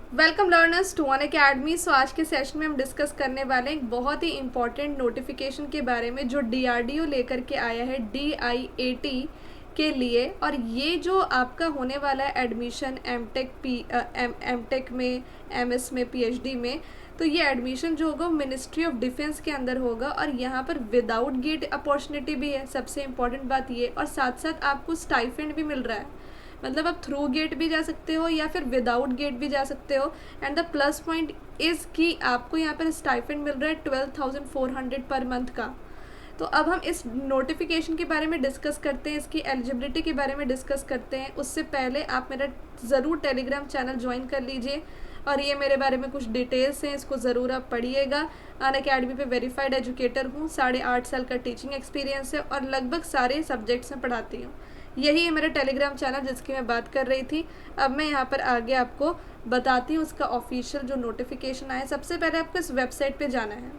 Welcome learners to Unacademy. सो आज के सेशन में हम डिस्कस करने वाले हैं एक बहुत ही इंपॉर्टेंट नोटिफिकेशन के बारे में जो डीआरडीओ लेकर के आया है डीआईएटी के लिए। और ये जो आपका होने वाला है एडमिशन एमटेक में, एमएस में, पीएचडी में, तो ये एडमिशन जो होगा मिनिस्ट्री ऑफ डिफेंस के अंदर होगा। और यहाँ पर विदाउट गेट अपॉर्चुनिटी भी है, सबसे इम्पॉर्टेंट बात ये। और साथ साथ आपको स्टाइफेंड भी मिल रहा है, मतलब आप थ्रू गेट भी जा सकते हो या फिर विदाउट गेट भी जा सकते हो। And the plus point is कि आपको यहाँ पर स्टाइपेंड मिल रहा है 12,400 पर मंथ का। तो अब हम इस नोटिफिकेशन के बारे में डिस्कस करते हैं, इसकी एलिजिबिलिटी के बारे में डिस्कस करते हैं। उससे पहले आप मेरा ज़रूर टेलीग्राम चैनल ज्वाइन कर लीजिए। और ये मेरे बारे में कुछ डिटेल्स हैं, इसको ज़रूर आप पढ़िएगा। अन अकेडमी पे वेरीफाइड एजुकेटर हूँ, 8.5 साल का टीचिंग एक्सपीरियंस है और लगभग सारे सब्जेक्ट्स में पढ़ाती हूँ। यही है मेरा टेलीग्राम चैनल जिसकी मैं बात कर रही थी। अब मैं यहाँ पर आगे आपको बताती हूँ उसका ऑफिशियल जो नोटिफिकेशन आया है। सबसे पहले आपको इस वेबसाइट पे जाना है।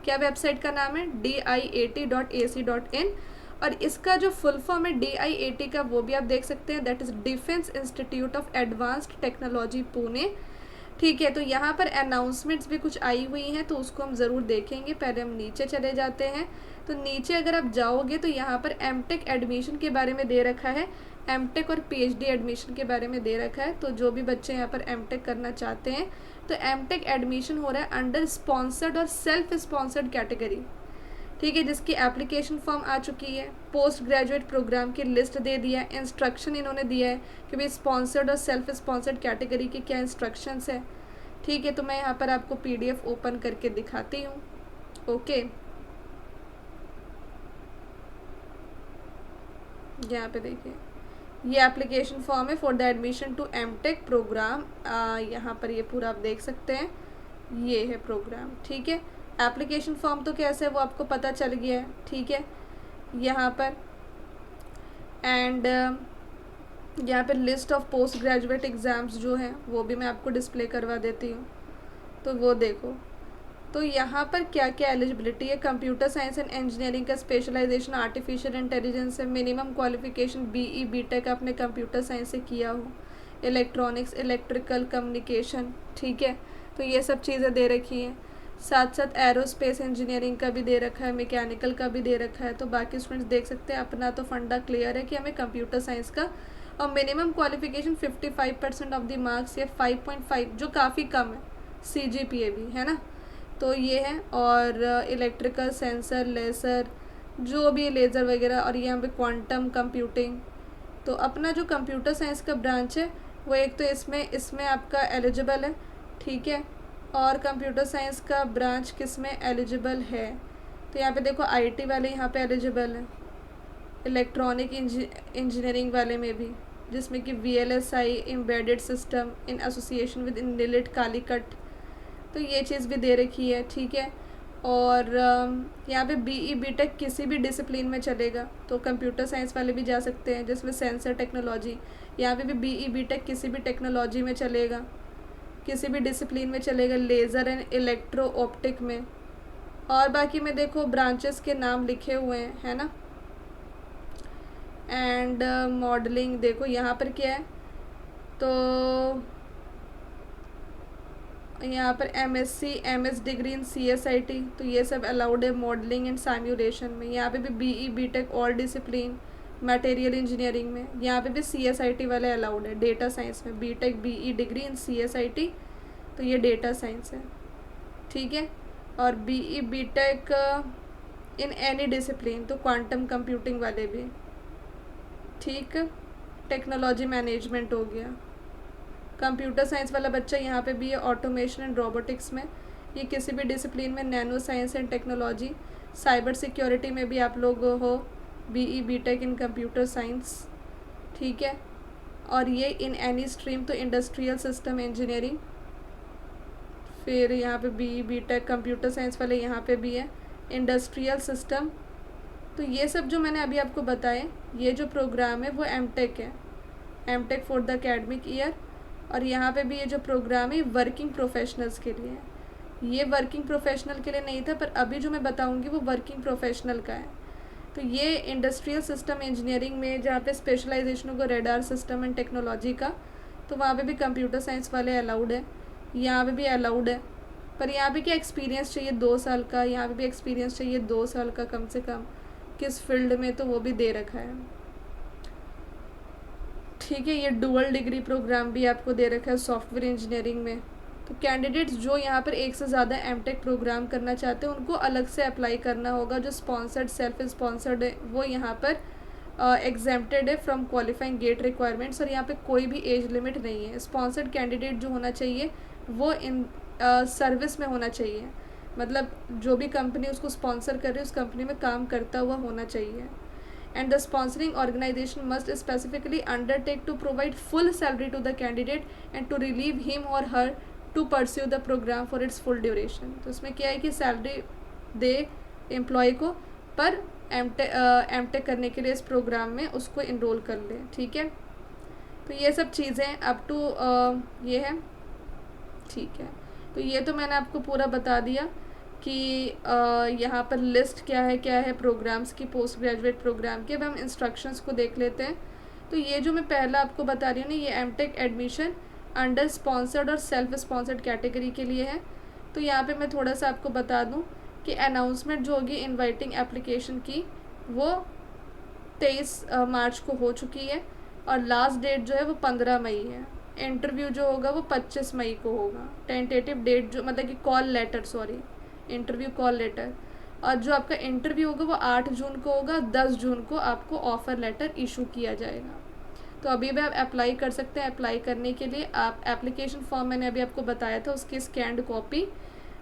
क्या वेबसाइट का नाम है? diat.ac.in। और इसका जो फुल फॉर्म है DIAT का, वो भी आप देख सकते हैं, that is defence institute of advanced technology Pune. ठीक है, तो यहाँ पर अनाउंसमेंट्स भी कुछ आई हुई हैं, तो उसको हम ज़रूर देखेंगे। पहले हम नीचे चले जाते हैं। तो नीचे अगर आप जाओगे तो यहाँ पर एमटेक एडमिशन के बारे में दे रखा है, एमटेक और पीएचडी एडमिशन के बारे में दे रखा है। तो जो भी बच्चे यहाँ पर एमटेक करना चाहते हैं तो एमटेक एडमिशन हो रहा है अंडर स्पॉन्सर्ड और सेल्फ स्पॉन्सर्ड कैटेगरी। ठीक है, जिसकी एप्लीकेशन फॉर्म आ चुकी है। पोस्ट ग्रेजुएट प्रोग्राम की लिस्ट दे दिया है, इंस्ट्रक्शन इन्होंने दिया है कि भाई स्पॉन्सर्ड और सेल्फ स्पॉन्सर्ड कैटेगरी के क्या इंस्ट्रक्शंस है। ठीक है, तो मैं यहाँ पर आपको पीडीएफ ओपन करके दिखाती हूँ। ओके, यहाँ पे देखिए, ये एप्लीकेशन फॉर्म है for the admission to MTech programme. यहाँ पर ये पूरा आप देख सकते हैं, ये है प्रोग्राम। ठीक है, एप्लीकेशन फॉर्म तो कैसे है वो आपको पता चल गया है। ठीक है, यहाँ पर एंड यहाँ पर list of post graduate exams जो हैं वो भी मैं आपको डिस्प्ले करवा देती हूँ, तो वो देखो। तो यहाँ पर क्या क्या एलिजिबिलिटी है? कंप्यूटर साइंस एंड इंजीनियरिंग का स्पेशलाइजेशन आर्टिफिशियल इंटेलिजेंस है। मिनिमम क्वालिफिकेशन BE BTech आपने कंप्यूटर साइंस से किया हो। Electronics, electrical, communication. ठीक है, तो ये सब चीज़ें दे रखी हैं। साथ साथ एरोस्पेस इंजीनियरिंग का भी दे रखा है, मैकेनिकल का भी दे रखा है। तो बाकी स्टूडेंट्स देख सकते हैं, अपना तो फंडा क्लियर है कि हमें कंप्यूटर साइंस का। और minimum qualification 55% of the marks या 5.5, जो काफ़ी कम है। CGPA भी है ना, तो ये है। और इलेक्ट्रिकल, सेंसर, लेज़र, जो भी लेज़र वगैरह, और यहाँ पे क्वांटम कंप्यूटिंग। तो अपना जो कंप्यूटर साइंस का ब्रांच है वो एक तो इसमें आपका एलिजिबल है। ठीक है, और कंप्यूटर साइंस का ब्रांच किस में एलिजिबल है? तो यहाँ पे देखो, IT वाले यहाँ पे एलिजिबल है, इलेक्ट्रॉनिक इंजीनियरिंग वाले में भी, जिसमें कि VLSI embedded system in association with NILIT Calicut. तो ये चीज़ भी दे रखी है। ठीक है, और यहाँ पे BE BTech किसी भी डिसिप्लिन में चलेगा, तो कंप्यूटर साइंस वाले भी जा सकते हैं, जिसमें सेंसर टेक्नोलॉजी। यहाँ पे भी BE BTech किसी भी टेक्नोलॉजी में चलेगा, किसी भी डिसिप्लिन में चलेगा, लेज़र एंड इलेक्ट्रो ऑप्टिक में। और बाकी में देखो ब्रांचेस के नाम लिखे हुए हैं, है ना। एंड मॉडलिंग देखो यहाँ पर क्या है, तो यहाँ पर MSc MS degree in CSIT, तो ये सब अलाउड है मॉडलिंग एंड साइम्यूलेशन में। यहाँ पे भी BE BTech all discipline material engineering में। यहाँ पे भी CSIT वाले अलाउड है। डेटा साइंस में BTech BE degree in CSIT, तो ये डेटा साइंस है। ठीक है, और BE BTech in any discipline, तो क्वांटम कंप्यूटिंग वाले भी। ठीक, टेक्नोलॉजी मैनेजमेंट हो गया। कंप्यूटर साइंस वाला बच्चा यहाँ पे भी है ऑटोमेशन एंड रोबोटिक्स में। ये किसी भी डिसिप्लिन में, nano science and technology. Cyber security में भी आप लोग हो, BE BTech in computer science. ठीक है, और ये इन एनी स्ट्रीम, तो इंडस्ट्रियल सिस्टम इंजीनियरिंग। फिर यहाँ पे BE BTech कंप्यूटर साइंस वाले यहाँ पे भी है, इंडस्ट्रियल सिस्टम। तो ये सब जो मैंने अभी आपको बताए, ये जो प्रोग्राम है वो एमटेक है, MTech for the academic year. और यहाँ पे भी ये जो प्रोग्राम है वर्किंग प्रोफेशनल्स के लिए है। ये वर्किंग प्रोफेशनल के लिए नहीं था, पर अभी जो मैं बताऊँगी वो वर्किंग प्रोफेशनल का है। तो ये इंडस्ट्रियल सिस्टम इंजीनियरिंग में जहाँ पे स्पेशलाइजेशन होगा रेडार सिस्टम एंड टेक्नोलॉजी का, तो वहाँ पे भी कंप्यूटर साइंस वाले अलाउड है। यहाँ पे भी अलाउड है, पर यहाँ पे क्या एक्सपीरियंस चाहिए 2 साल का, यहाँ पे भी एक्सपीरियंस चाहिए 2 साल का कम से कम किस फील्ड में, तो वो भी दे रखा है। ठीक है, ये डुअल डिग्री प्रोग्राम भी आपको दे रखा है सॉफ्टवेयर इंजीनियरिंग में। तो कैंडिडेट्स जो यहाँ पर एक से ज़्यादा एमटेक प्रोग्राम करना चाहते हैं उनको अलग से अप्लाई करना होगा। जो स्पॉन्सर्ड सेल्फ स्पॉन्सर्ड है वो यहाँ पर एग्जेम्प्टेड है फ्रॉम क्वालिफाइंग गेट रिक्वायरमेंट्स, और यहाँ पे कोई भी एज लिमिट नहीं है। स्पॉन्सर्ड कैंडिडेट जो होना चाहिए वो इन सर्विस में होना चाहिए, मतलब जो भी कंपनी उसको स्पॉन्सर कर रही है उस कंपनी में काम करता हुआ होना चाहिए। And the sponsoring organisation must specifically undertake to provide full salary to the candidate and to relieve him or her to pursue the programme for its full duration. तो इसमें क्या है कि सैलरी दे एम्प्लॉय को, पर एमटेक करने के लिए इस प्रोग्राम में उसको इनरोल कर ले। ठीक है, तो ये सब चीज़ें अप टू ये है। ठीक है, तो ये तो मैंने आपको पूरा बता दिया कि यहाँ पर लिस्ट क्या है प्रोग्राम्स की, पोस्ट ग्रेजुएट प्रोग्राम के। अब हम इंस्ट्रक्शंस को देख लेते हैं। तो ये जो मैं पहला आपको बता रही हूँ ना, ये एमटेक एडमिशन अंडर स्पॉन्सर्ड और सेल्फ स्पॉन्सर्ड कैटेगरी के लिए है। तो यहाँ पे मैं थोड़ा सा आपको बता दूँ कि अनाउंसमेंट जो होगी इनवाइटिंग एप्लीकेशन की वो 23 मार्च को हो चुकी है, और लास्ट डेट जो है वो 15 मई है। इंटरव्यू जो होगा वो 25 मई को होगा। टेंटेटिव डेट जो मतलब कि call letter, sorry interview call letter, और जो आपका इंटरव्यू होगा वो 8 जून को होगा। 10 जून को आपको ऑफ़र लेटर इशू किया जाएगा। तो अभी भी आप अप्लाई कर सकते हैं। अप्लाई करने के लिए आप एप्लीकेशन फॉर्म मैंने अभी आपको बताया था, उसकी scanned copy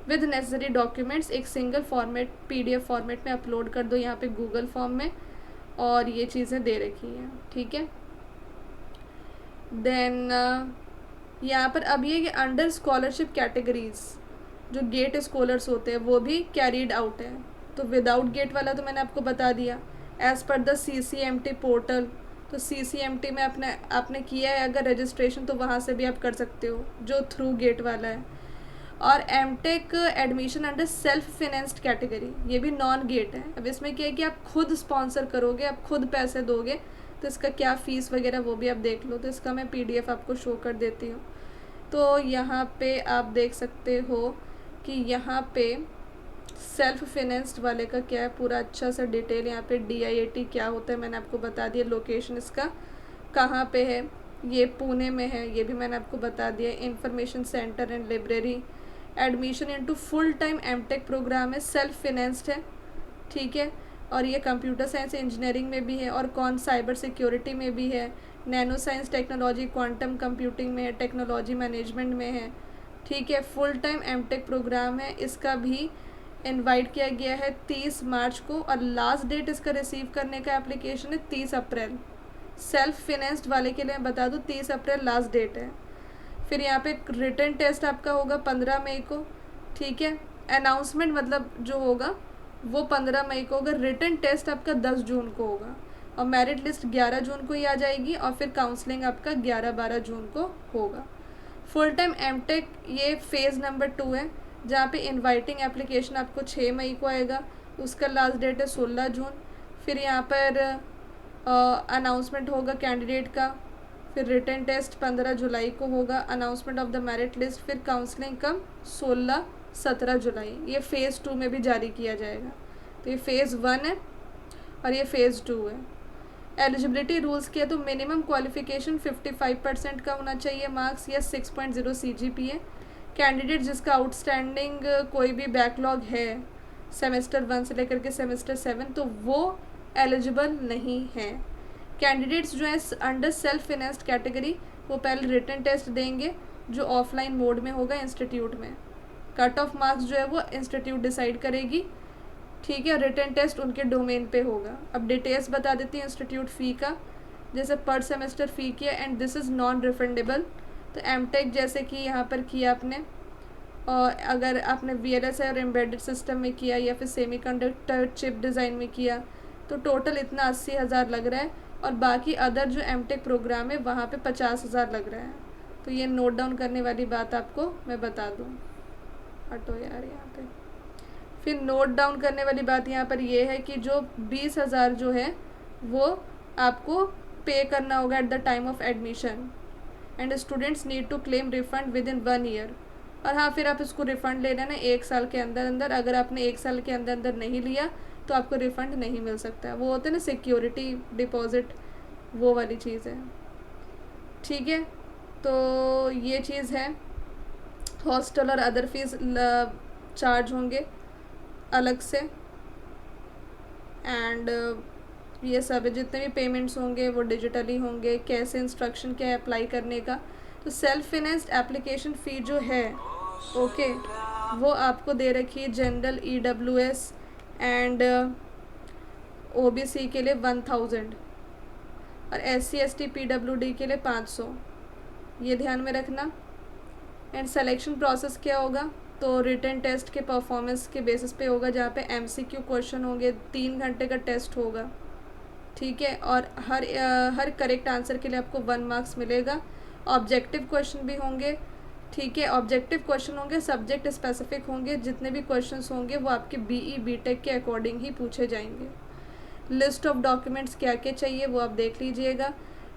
with necessary documents एक सिंगल फॉर्मेट PDF फॉर्मेट में अपलोड कर दो यहाँ पे गूगल फॉर्म में, और ये चीज़ें दे रखी हैं। ठीक है, देन यहाँ पर अब ये अंडर स्कॉलरशिप कैटेगरीज जो गेट स्कॉलर्स होते हैं वो भी कैरीड आउट है। तो विदाउट गेट वाला तो मैंने आपको बता दिया as per the CCMT portal. तो CCMT में आपने किया है अगर रजिस्ट्रेशन, तो वहाँ से भी आप कर सकते हो जो थ्रू गेट वाला है। और MTech admission under self financed category, ये भी नॉन गेट है। अब इसमें क्या है कि आप खुद स्पॉन्सर करोगे, आप खुद पैसे दोगे, तो इसका क्या फ़ीस वगैरह वो भी आप देख लो। तो इसका मैं PDF आपको शो कर देती हूँ। तो यहाँ पे आप देख सकते हो कि यहाँ पे सेल्फ फिनेंस्ड वाले का क्या है पूरा अच्छा सा डिटेल। यहाँ पे DIAT क्या होता है मैंने आपको बता दिया, लोकेशन इसका कहाँ पे है, ये पुणे में है, ये भी मैंने आपको बता दिया। Information centre and library. Admission into full time MTech programme है, सेल्फ फिनेंस्ड है। ठीक है, और ये कंप्यूटर साइंस इंजीनियरिंग में भी है, और कौन साइबर सिक्योरिटी में भी है, nano science technology quantum computing में है, टेक्नोलॉजी मैनेजमेंट में है। ठीक है, फुल टाइम एमटेक प्रोग्राम है। इसका भी इनवाइट किया गया है 30 मार्च को, और लास्ट डेट इसका रिसीव करने का एप्लीकेशन है 30 अप्रैल। सेल्फ फिनेंस्ड वाले के लिए मैं बता दूँ 30 अप्रैल लास्ट डेट है। फिर यहाँ पे रिटन टेस्ट आपका होगा 15 मई को। ठीक है, अनाउंसमेंट मतलब जो होगा वो 15 मई को होगा। रिटन टेस्ट आपका 10 जून को होगा, और मेरिट लिस्ट 11 जून को ही आ जाएगी, और फिर काउंसलिंग आपका 11-12 जून को होगा। फुल टाइम एमटेक ये फेज़ नंबर 2 है, जहाँ पे इनवाइटिंग एप्लीकेशन आपको 6 मई को आएगा, उसका लास्ट डेट है 16 जून। फिर यहाँ पर अनाउंसमेंट होगा कैंडिडेट का, फिर रिटन टेस्ट 15 जुलाई को होगा, announcement of the merit list, फिर काउंसलिंग कब 16-17 जुलाई। ये फ़ेज़ 2 में भी जारी किया जाएगा। तो ये फ़ेज़ 1 है और ये फ़ेज़ 2 है। एलिजिबिलिटी रूल्स किया तो मिनिमम क्वालिफिकेशन 55% का होना चाहिए मार्क्स, या 6.0 CGPA। कैंडिडेट जिसका आउटस्टैंडिंग कोई भी बैकलॉग है सेमेस्टर 1 से लेकर के सेमेस्टर 7, तो वो एलिजिबल नहीं है। कैंडिडेट्स जो है अंडर सेल्फ फिनेंस्ड कैटेगरी वो पहले रिटन टेस्ट देंगे जो ऑफलाइन मोड में होगा इंस्टीट्यूट में। कट ऑफ मार्क्स जो है वो इंस्टीट्यूट डिसाइड करेगी। ठीक है, रिटन टेस्ट उनके डोमेन पे होगा। अब डिटेल्स बता देती हैं इंस्टीट्यूट फ़ी का, जैसे पर सेमेस्टर फ़ी किया and this is non refundable. तो एमटेक जैसे कि यहाँ पर किया आपने, और अगर आपने VLSI और एम्बेडेड सिस्टम में किया या फिर सेमीकंडक्टर चिप डिज़ाइन में किया, तो टोटल इतना 80,000 लग रहा है, और बाकी अदर जो एमटेक प्रोग्राम है वहाँ पे 50,000 लग रहा है। तो ये नोट डाउन करने वाली बात आपको मैं बता दूँ। हटो यार यहाँ पे। फिर नोट डाउन करने वाली बात यहाँ पर ये है कि जो 20,000 जो है वो आपको पे करना होगा at the time of admission, and students need to claim refund within 1 year. और हाँ, फिर आप इसको रिफ़ंड लेना ना 1 साल के अंदर अंदर। अगर आपने 1 साल के अंदर अंदर नहीं लिया तो आपको रिफ़ंड नहीं मिल सकता है। वो होता है ना सिक्योरिटी डिपॉज़िट, वो वाली चीज़ है। ठीक है, तो ये चीज़ है। हॉस्टल और अदर फीस चार्ज होंगे अलग से। एंड ये सब है, जितने भी पेमेंट्स होंगे वो डिजिटली होंगे। कैसे इंस्ट्रक्शन क्या है अप्लाई करने का। तो सेल्फ फिनेंस्ड एप्लीकेशन फ़ी जो है, ओके, वो आपको दे रखी है जनरल, EWS एंड OBC के लिए 1000 और SC ST PWD के लिए 500। ये ध्यान में रखना। एंड सिलेक्शन प्रोसेस क्या होगा, तो रिटन टेस्ट के परफॉर्मेंस के बेसिस पे होगा, जहाँ पे MCQ क्वेश्चन होंगे, 3 घंटे का टेस्ट होगा। ठीक है, और हर करेक्ट आंसर के लिए आपको 1 मार्क्स मिलेगा। ऑब्जेक्टिव क्वेश्चन भी होंगे। ठीक है, ऑब्जेक्टिव क्वेश्चन होंगे, सब्जेक्ट स्पेसिफिक होंगे। जितने भी क्वेश्चंस होंगे वो आपके BE BTech के अकॉर्डिंग ही पूछे जाएंगे। लिस्ट ऑफ डॉक्यूमेंट्स क्या क्या चाहिए वो आप देख लीजिएगा।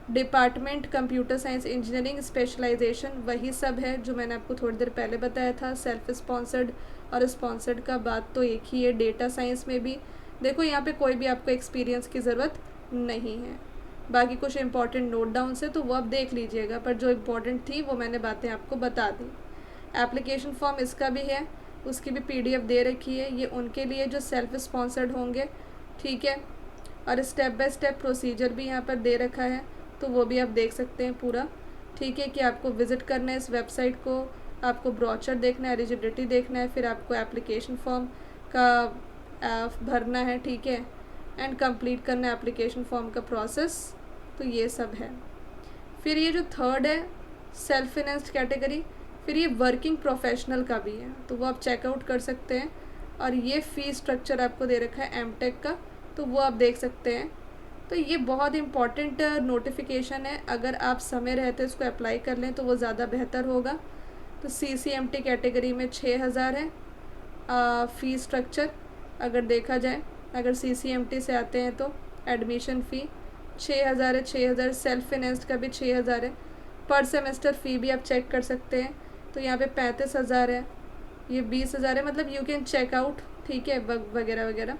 Department computer science engineering specialisation वही सब है जो मैंने आपको थोड़ी देर पहले बताया था। सेल्फ स्पॉन्सर्ड और स्पॉन्सर्ड का बात तो एक ही है। डेटा साइंस में भी देखो, यहाँ पे कोई भी आपको एक्सपीरियंस की ज़रूरत नहीं है। बाकी कुछ इंपॉर्टेंट नोट डाउन है तो वो आप देख लीजिएगा, पर जो इम्पोर्टेंट थी वो मैंने बातें आपको बता दी। एप्लीकेशन फॉर्म इसका भी है, उसकी भी PDF दे रखी है। ये उनके लिए जो सेल्फ स्पॉन्सर्ड होंगे। ठीक है, और स्टेप बाय स्टेप प्रोसीजर भी यहाँ पर दे रखा है, तो वो भी आप देख सकते हैं पूरा। ठीक है, कि आपको विज़िट करना है इस वेबसाइट को, आपको ब्रोचर देखना है, एलिजिबिलिटी देखना है, फिर आपको एप्लीकेशन फॉर्म का भरना है। ठीक है, एंड कंप्लीट करना है एप्लीकेशन फॉर्म का प्रोसेस। तो ये सब है। फिर ये जो थर्ड है सेल्फ फिनेंस्ड कैटेगरी, फिर ये वर्किंग प्रोफेशनल का भी है, तो वो आप चेकआउट कर सकते हैं। और ये फ़ी स्ट्रक्चर आपको दे रखा है MTech का, तो वो आप देख सकते हैं। तो ये बहुत इम्पॉर्टेंट नोटिफिकेशन है, अगर आप समय रहते इसको अप्लाई कर लें तो वो ज़्यादा बेहतर होगा। तो CCMT कैटेगरी में 6000 है फ़ी स्ट्रक्चर। अगर देखा जाए, अगर CCMT से आते हैं तो एडमिशन फ़ी 6000 है। 6000 सेल्फ फाइनेंस्ड का भी 6000 है। पर सेमेस्टर फ़ी भी आप चेक कर सकते हैं, तो यहाँ पे 35,000 है, ये 20,000 है, मतलब यू कैन चेकआउट। ठीक है, वगैरह वगैरह।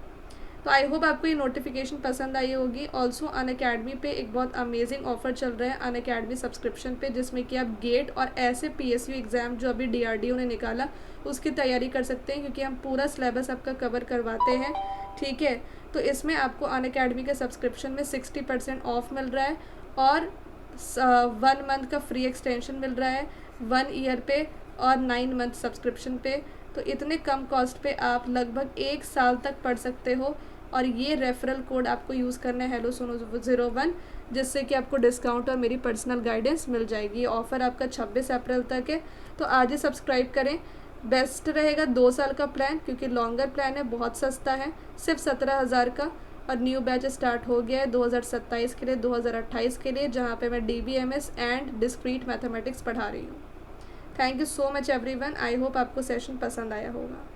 तो आई होप आपको ये नोटिफिकेशन पसंद आई होगी। ऑल्सो अनअकैडमी पे एक बहुत अमेजिंग ऑफर चल रहा है अनअकैडमी सब्सक्रिप्शन पे, जिसमें कि आप गेट और ऐसे PSU एग्ज़ाम जो अभी DRDO ने निकाला उसकी तैयारी कर सकते हैं, क्योंकि हम पूरा सिलेबस आपका कवर करवाते हैं। ठीक है, तो इसमें आपको अनअकैडमी के सब्सक्रिप्शन में 60% ऑफ मिल रहा है, और 1 मंथ का फ्री एक्सटेंशन मिल रहा है 1 ईयर पे, और 9 मंथ सब्सक्रिप्शन पे। तो इतने कम कॉस्ट पे आप लगभग 1 साल तक पढ़ सकते हो। और ये रेफरल कोड आपको यूज़ करना है हेलो सोनो 01, जिससे कि आपको डिस्काउंट और मेरी पर्सनल गाइडेंस मिल जाएगी। ये ऑफ़र आपका 26 अप्रैल तक है, तो आज ही सब्सक्राइब करें। बेस्ट रहेगा 2 साल का प्लान, क्योंकि लॉन्गर प्लान है, बहुत सस्ता है, सिर्फ 17,000 का। और न्यू बैच स्टार्ट हो गया है 2027 के लिए, 2028 के लिए, जहाँ पे मैं DBMS एंड डिस्क्रीट मैथमेटिक्स पढ़ा रही हूँ। Thank you so much everyone. I hope आपको सेशन पसंद आया होगा।